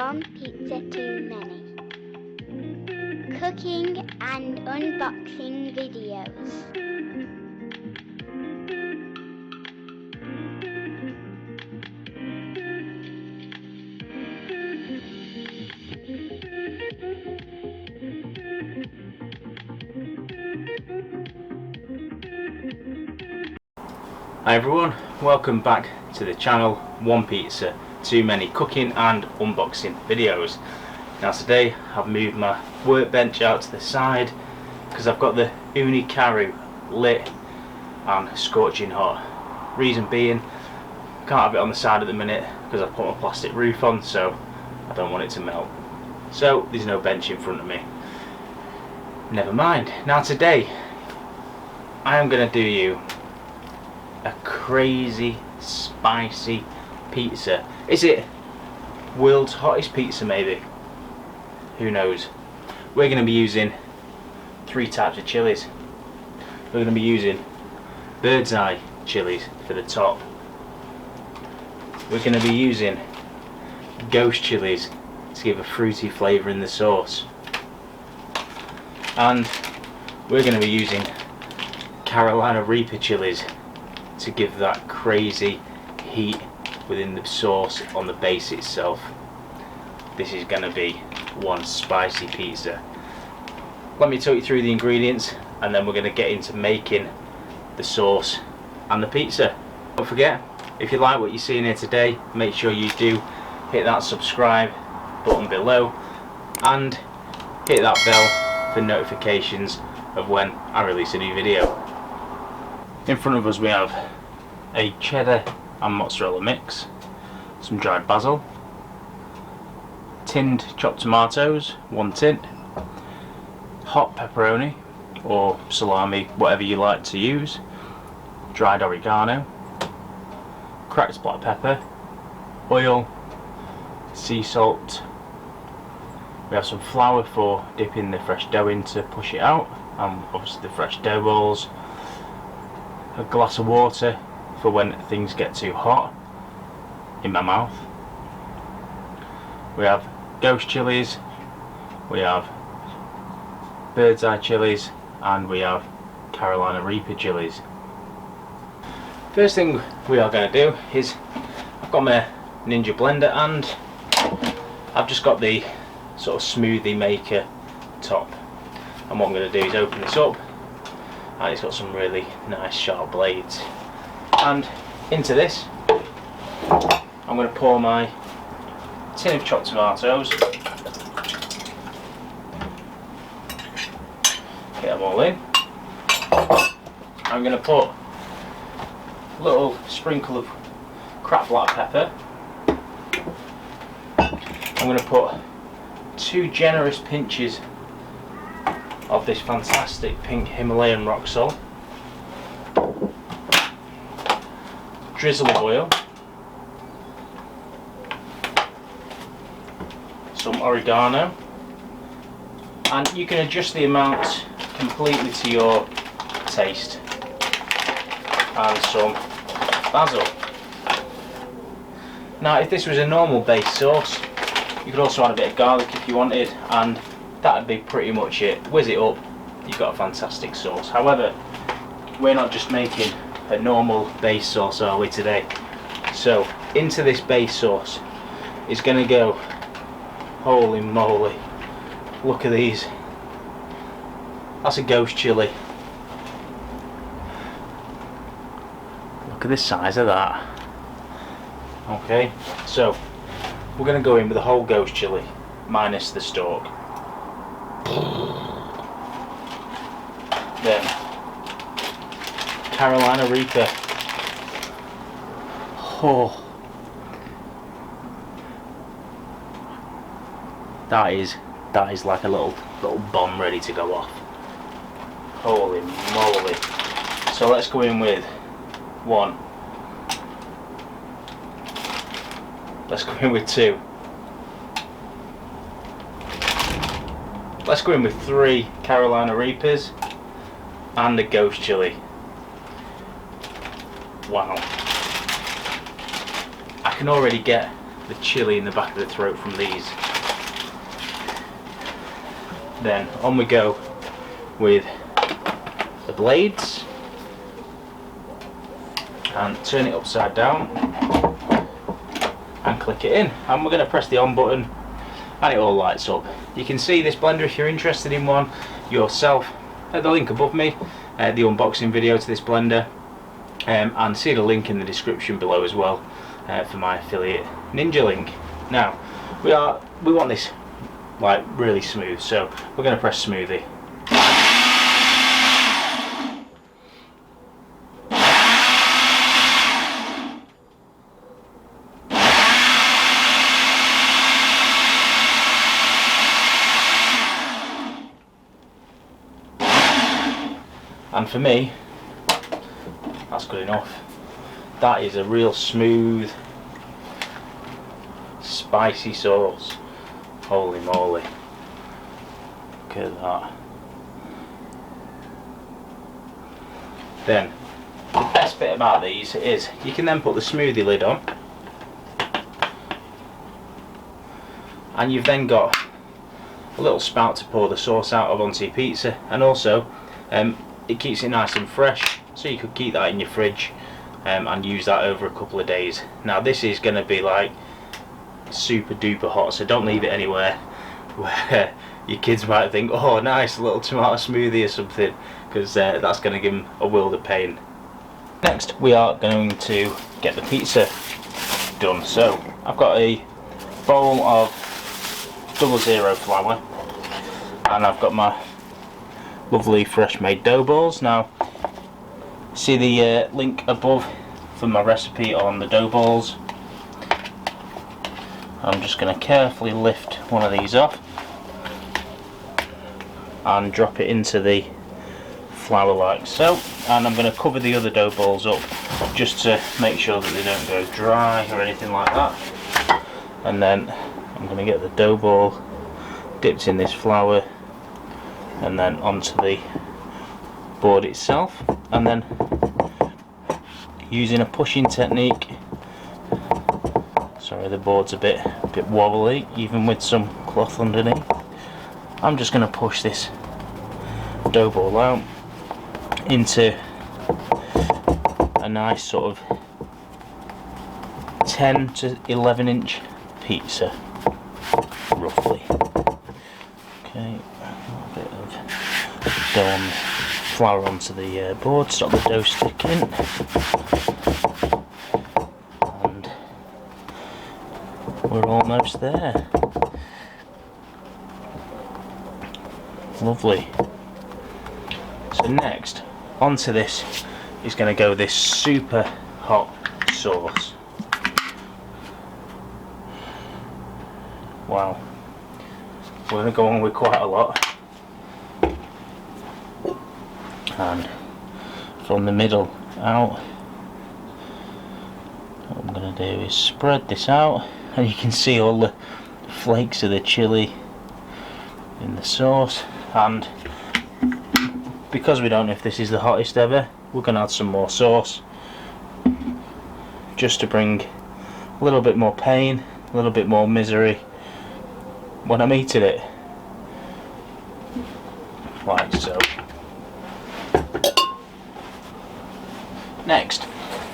One Pizza Too Many. Cooking and unboxing videos. Hi everyone, welcome back to the channel. One Pizza Too Many cooking and unboxing videos. Now today I've moved my workbench out to the side because I've got the Ooni Karu lit and scorching hot. Reason being, can't have it on the side at the minute because I've put my plastic roof on, so I don't want it to melt. So there's no bench in front of me. Never mind. Now today I am going to do you a crazy spicy pizza. Is it world's hottest pizza maybe? Who knows? We're going to be using 3 types of chilies. We're going to be using bird's eye chilies for the top. We're going to be using ghost chilies to give a fruity flavour in the sauce. And we're going to be using Carolina Reaper chilies to give that crazy heat within the sauce on the base itself. This is going to be one spicy pizza. Let me talk you through the ingredients and then we're going to get into making the sauce and the pizza. Don't forget, if you like what you're seeing here today, make sure you do hit that subscribe button below and hit that bell for notifications of when I release a new video. In front of us we have a cheddar and mozzarella mix, some dried basil, tinned chopped tomatoes, 1 tin, hot pepperoni or salami, whatever you like to use, dried oregano, cracked black pepper, oil, sea salt. We have some flour for dipping the fresh dough in to push it out, and obviously the fresh dough balls, a glass of water for when things get too hot in my mouth. We have ghost chilies, we have bird's eye chilies, and we have Carolina Reaper chilies. First thing we are going to do is, I've got my Ninja blender and I've just got the sort of smoothie maker top, and what I'm going to do is open this up, and it's got some really nice sharp blades, and into this I'm going to pour my tin of chopped tomatoes, get them all in. I'm going to put a little sprinkle of cracked black pepper. I'm going to put 2 generous pinches of this fantastic pink Himalayan rock salt, drizzle of oil, some oregano, and you can adjust the amount completely to your taste, and some basil. Now if this was a normal base sauce, you could also add a bit of garlic if you wanted, and that would be pretty much it. Whiz it up, you've got a fantastic sauce. However, we're not just making a normal base sauce, are we, today? So into this base sauce is going to go, holy moly, look at these, that's a ghost chilli. Look at the size of that. Okay, so we're going to go in with the whole ghost chilli minus the stalk. Then Carolina Reaper. Oh, that is like a little bomb ready to go off. Holy moly. So let's go in with 1. Let's go in with 2. Let's go in with 3 Carolina Reapers and a ghost chilli. Wow. I can already get the chili in the back of the throat from these. Then on we go with the blades, and turn it upside down and click it in, and we're going to press the on button and it all lights up. You can see this blender if you're interested in one yourself at the link above me, the unboxing video to this blender, and see the link in the description below as well for my affiliate Ninja link. Now we want this like really smooth, so we're going to press smoothie. And for me, that's good enough. That is a real smooth, spicy sauce. Holy moly. Look at that. Then, the best bit about these is you can then put the smoothie lid on, and you've then got a little spout to pour the sauce out of onto your pizza, and also it keeps it nice and fresh, so you could keep that in your fridge and use that over a couple of days. Now this is going to be like super duper hot, so don't leave it anywhere where your kids might think, oh nice, a little tomato smoothie or something, because that's going to give them a world of pain. Next we are going to get the pizza done. So I've got a bowl of 00 flour, and I've got my lovely fresh made dough balls. Now see the link above for my recipe on the dough balls. I'm just going to carefully lift one of these off and drop it into the flour like so, and I'm going to cover the other dough balls up just to make sure that they don't go dry or anything like that. And then I'm going to get the dough ball dipped in this flour and then onto the board itself, and then using a pushing technique, sorry the board's a bit wobbly even with some cloth underneath, I'm just going to push this dough ball out into a nice sort of 10 to 11 inch pizza roughly. Okay, a bit of dough on flour onto the board, stop the dough sticking, and we're almost there. Lovely. So next, onto this is going to go this super hot sauce. Wow. We're going to go on with quite a lot, and from the middle out, what I'm going to do is spread this out, and you can see all the flakes of the chili in the sauce. And because we don't know if this is the hottest ever, we're going to add some more sauce just to bring a little bit more pain, a little bit more misery when I'm eating it, like so. Next,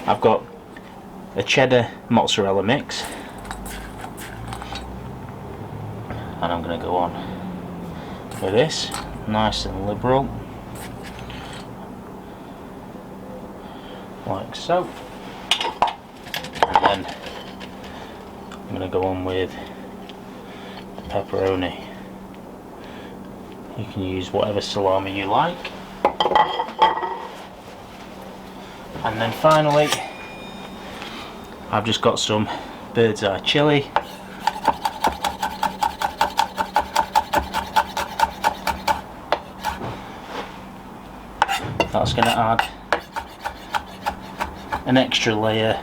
I've got a cheddar mozzarella mix, and I'm going to go on with this, nice and liberal, like so. And then I'm going to go on with pepperoni. You can use whatever salami you like. And then finally, I've just got some bird's eye chili. That's going to add an extra layer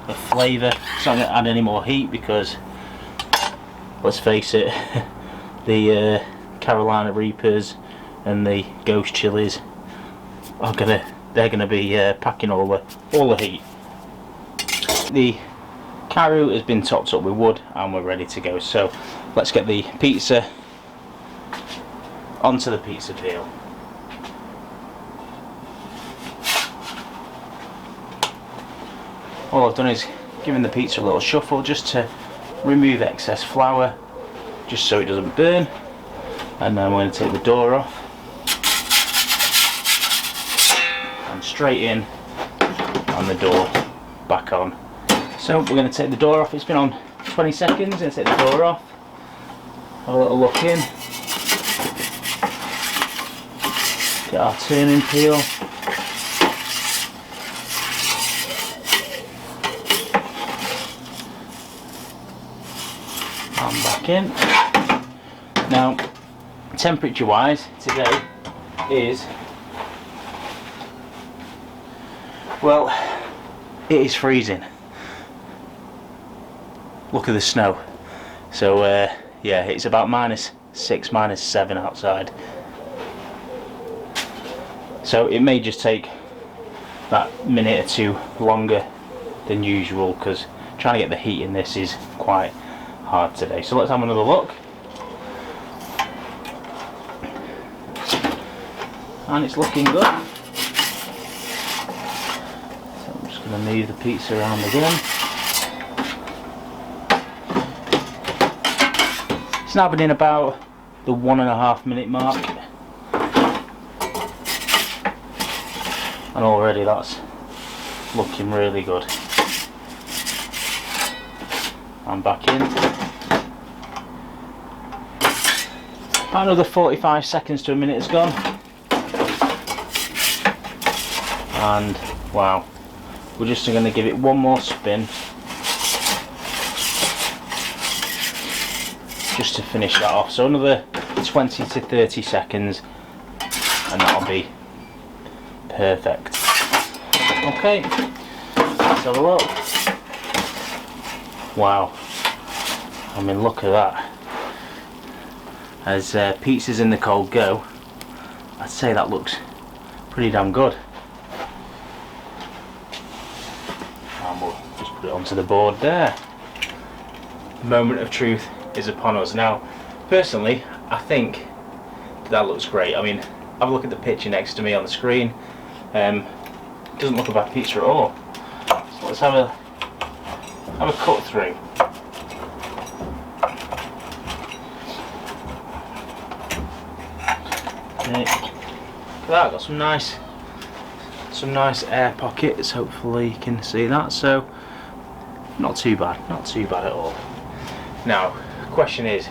of flavour. It's not going to add any more heat because, let's face it, the Carolina Reapers and the Ghost Chillies are they're gonna be packing all the heat. The Karu has been topped up with wood and we're ready to go. So let's get the pizza onto the pizza peel. All I've done is given the pizza a little shuffle just to remove excess flour, just so it doesn't burn. And then I'm going to take the door off and straight in, and the door back on. So we're going to take the door off. It's been on 20 seconds. Going to take the door off, have a little look in, get our turning peel. And back in. Now, temperature wise today is, well, it is freezing. Look at the snow. So yeah, it's about -6, -7 outside. So it may just take that minute or two longer than usual, because trying to get the heat in this is quite hard today. So let's have another look. And it's looking good. So I'm just going to move the pizza around again. It's now been in about the 1.5 minute mark, and already that's looking really good. I'm back in. About another 45 seconds to a minute has gone. And wow, we're just going to give it one more spin just to finish that off. So another 20 to 30 seconds and that'll be perfect. Okay, let's have a look. Wow, I mean, look at that. As pizzas in the cold go, I'd say that looks pretty damn good. And we'll just put it onto the board there. The moment of truth is upon us. Now, personally, I think that looks great. I mean, have a look at the picture next to me on the screen. It doesn't look a bad pizza at all. So let's have a cut through. Okay. Look at that, got some nice air pockets. Hopefully you can see that. So not too bad at all. Now, the question is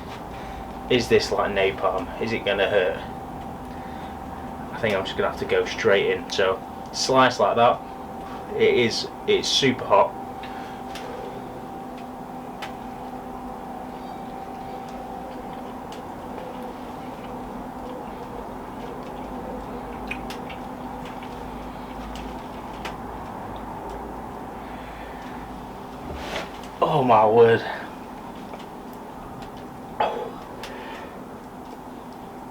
this like napalm? Is it going to hurt? I think I'm just going to have to go straight in. So slice like that. It's super hot. Oh my word.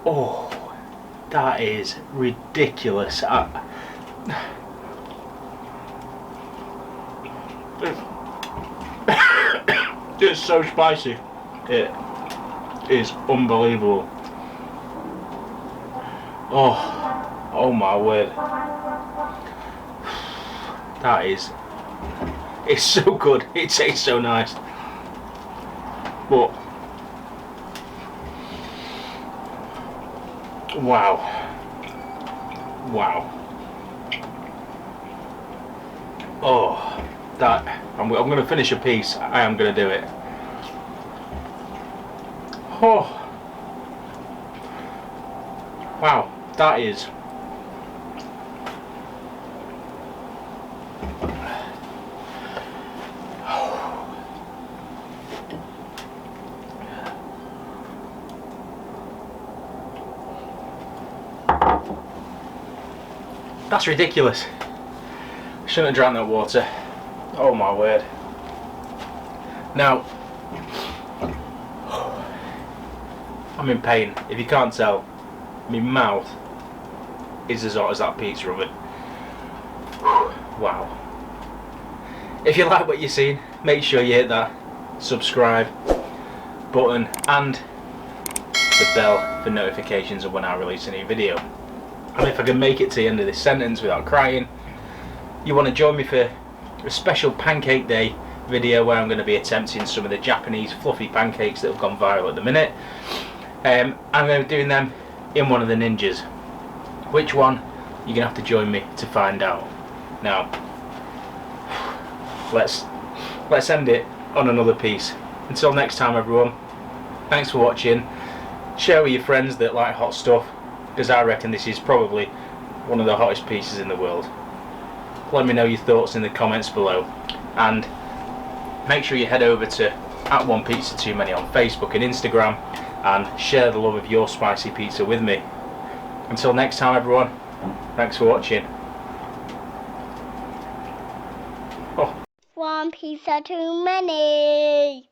Oh, that is ridiculous. It's so spicy. It is unbelievable. Oh my word. That is, it's so good. It tastes so nice. But wow. Oh, that, I'm going to finish a piece. I am going to do it. Oh, wow, that is, that's ridiculous. Shouldn't have drank that water. Oh my word. Now, I'm in pain. If you can't tell, my mouth is as hot as that pizza oven. Wow. If you like what you've seen, make sure you hit that subscribe button and the bell for notifications of when I release a new video. And if I can make it to the end of this sentence without crying, you want to join me for a special Pancake Day video where I'm going to be attempting some of the Japanese fluffy pancakes that have gone viral at the minute. I'm going to be doing them in one of the ninjas. Which one? You're going to have to join me to find out. Now, let's end it on another piece. Until next time everyone, thanks for watching. Share with your friends that like hot stuff, because I reckon this is probably one of the hottest pieces in the world. Let me know your thoughts in the comments below, and make sure you head over to @OnePizza2Many on Facebook and Instagram and share the love of your spicy pizza with me. Until next time everyone, thanks for watching. One pizza too many.